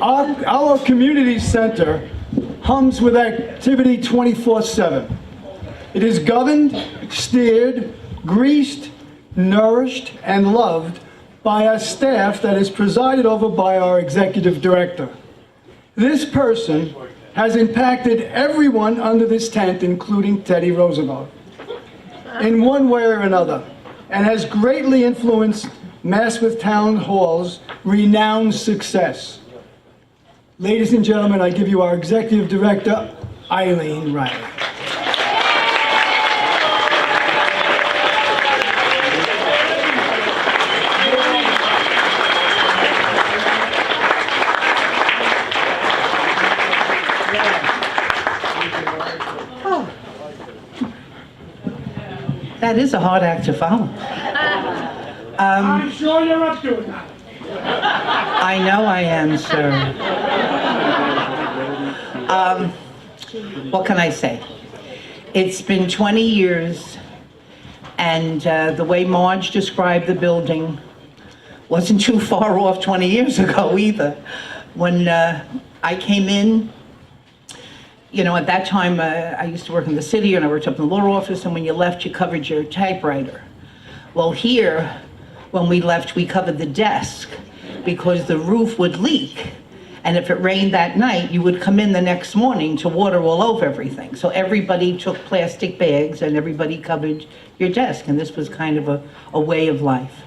Our community center hums with activity 24/7. It is governed, steered, greased, nourished, and loved by our staff that is presided over by our executive director. This person has impacted everyone under this tent, including Teddy Roosevelt, in one way or another, and has greatly influenced MASPETH Town Hall's renowned success. Ladies and gentlemen, I give you our executive director, Eileen Reilly. That is a hard act to follow. I'm sure you're up to it now. I know I am, sir. What can I say? It's been 20 years, and the way Marge described the building wasn't too far off 20 years ago either. When I came in, you know, at that time, I used to work in the city and I worked up in the law office, and when you left, you covered your typewriter. Well, here, when we left, we covered the desk because the roof would leak. And if it rained that night, you would come in the next morning to water all over everything. So everybody took plastic bags and everybody covered your desk, and this was kind of a way of life.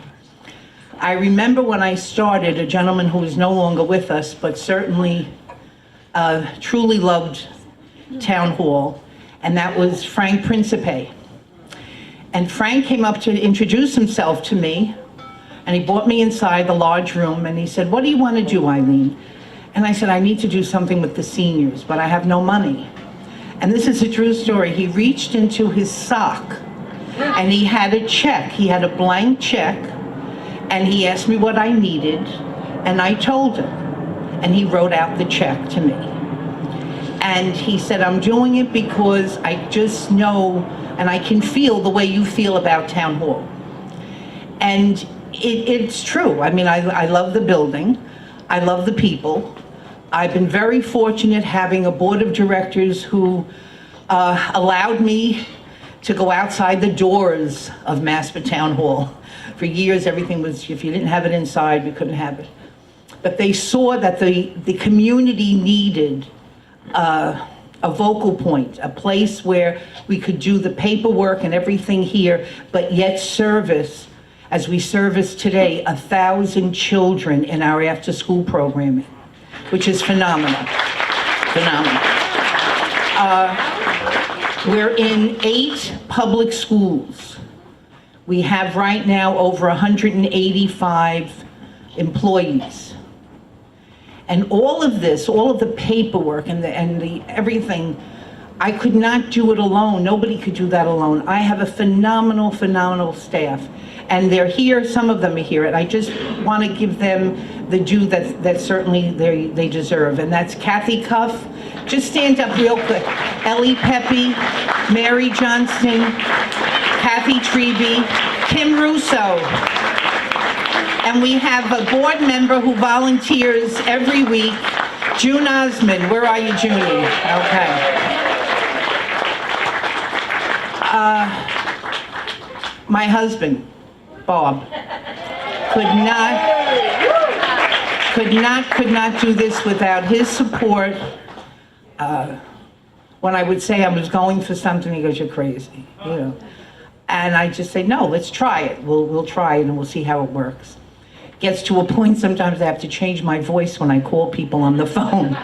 I remember when I started, a gentleman who is no longer with us, but certainly truly loved Town Hall, and that was Frank Principe. And Frank came up to introduce himself to me, and he brought me inside the large room, and he said, "What do you want to do, Eileen?" And I said, "I need to do something with the seniors, but I have no money." And this is a true story. He reached into his sock, and he had a check. He had a blank check, and he asked me what I needed, and I told him, and he wrote out the check to me. And he said, "I'm doing it because I just know and I can feel the way you feel about Town Hall." And it's true. I mean, I love the building. I love the people. I've been very fortunate having a board of directors who allowed me to go outside the doors of MASPETH Town Hall. For years, everything was, if you didn't have it inside, you couldn't have it. But they saw that the community needed a vocal point, a place where we could do the paperwork and everything here, but yet service, as we service today, 1,000 children in our after-school programming, which is phenomenal, phenomenal. We're in 8 public schools. We have right now over 185 employees. And all of this, all of the paperwork and the everything, I could not do it alone. Nobody could do that alone. I have a phenomenal, phenomenal staff. And they're here, some of them are here, and I just want to give them the due that certainly they deserve. And that's Kathy Cuff. Just stand up real quick. Ellie Pepe, Mary Johnston, Kathy Treby, Kim Russo. And we have a board member who volunteers every week, June Osmond. Where are you, Junie? Okay. My husband, Bob, could not do this without his support. When I would say I was going for something, he goes, "You're crazy," you know. And I just say, "No, let's try it. We'll try it and we'll see how it works." Gets to a point sometimes I have to change my voice when I call people on the phone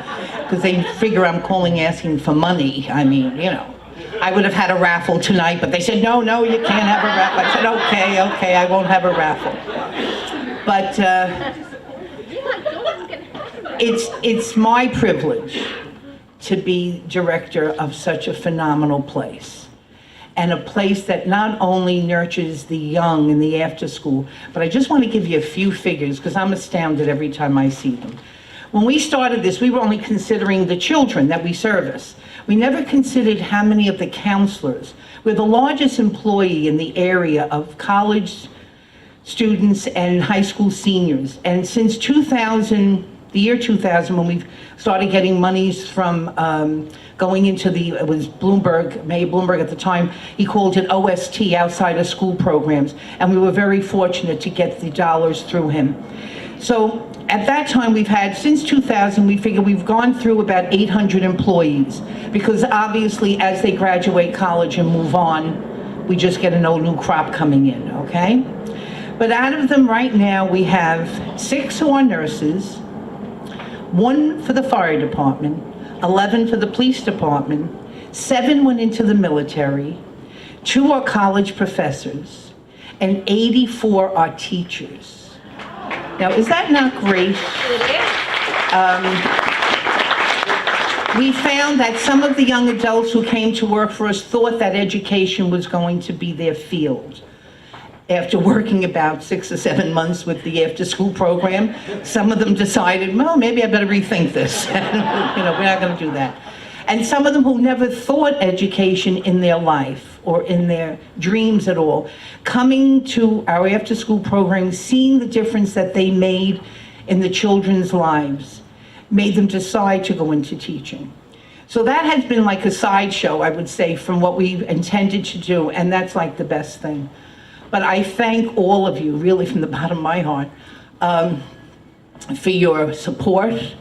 because they figure I'm calling asking for money. I mean, you know, I would have had a raffle tonight, but they said, no, you can't have a raffle. I said, okay, I won't have a raffle. But it's my privilege to be director of such a phenomenal place. And a place that not only nurtures the young in the after school, but I just want to give you a few figures because I'm astounded every time I see them. When we started this, we were only considering the children that we service. We never considered how many of the counselors. We're the largest employee in the area of college students and high school seniors. And since 2000, the year 2000, when we started getting monies from going into it was Bloomberg, Mayor Bloomberg at the time, he called it OST, outside of school programs, and we were very fortunate to get the dollars through him. So at that time, we've had, since 2000, we figure we've gone through about 800 employees, because obviously as they graduate college and move on, we just get a new crop coming in, okay? But out of them right now, we have 6 who are nurses, 1 for the fire department, 11 for the police department, 7 went into the military, 2 are college professors, and 84 are teachers. Now, is that not great? We found that some of the young adults who came to work for us thought that education was going to be their field. After working about 6 or 7 months with the after-school program, some of them decided, well, maybe I better rethink this. We're not going to do that. And some of them who never thought education in their life or in their dreams at all, coming to our after-school program, seeing the difference that they made in the children's lives, made them decide to go into teaching. So that has been like a sideshow, I would say, from what we intended to do, and that's like the best thing. But I thank all of you, really from the bottom of my heart, for your support,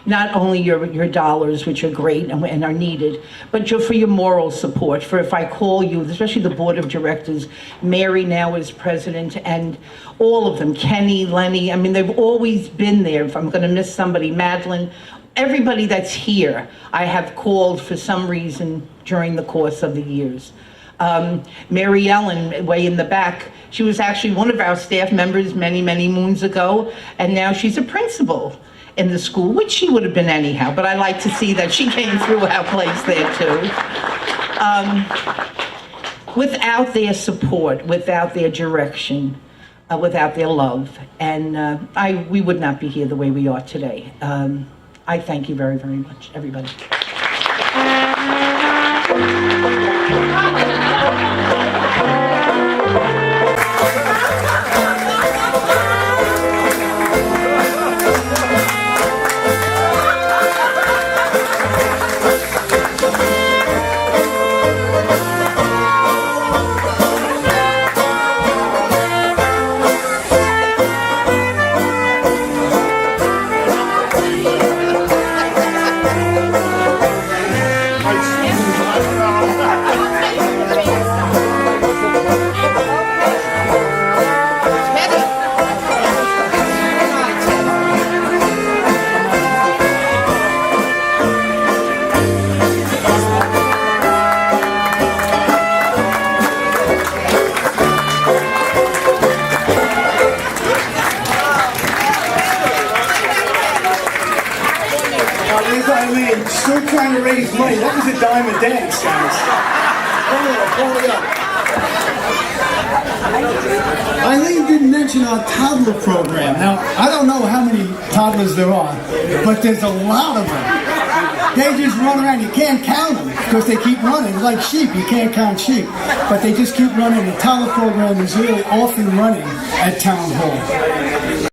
not only your dollars, which are great and are needed, but for your moral support, for if I call you, especially the board of directors, Mary now is president, and all of them, Kenny, Lenny, I mean, they've always been there. If I'm gonna miss somebody, Madeline, everybody that's here, I have called for some reason during the course of the years. Mary Ellen, way in the back, she was actually one of our staff members many, many moons ago, and now she's a principal in the school, which she would have been anyhow, but I like to see that she came through our place there too. Without their support, without their direction, without their love, and we would not be here the way we are today. I thank you very, very much, everybody. Eileen, still trying to raise money. That was a dime a dance, guys. Hold it up. Eileen didn't mention our toddler program. Now, I don't know how many toddlers there are, but there's a lot of them. They just run around. You can't count them because they keep running. Like sheep, you can't count sheep. But they just keep running. The toddler program is really off and running at Town Hall.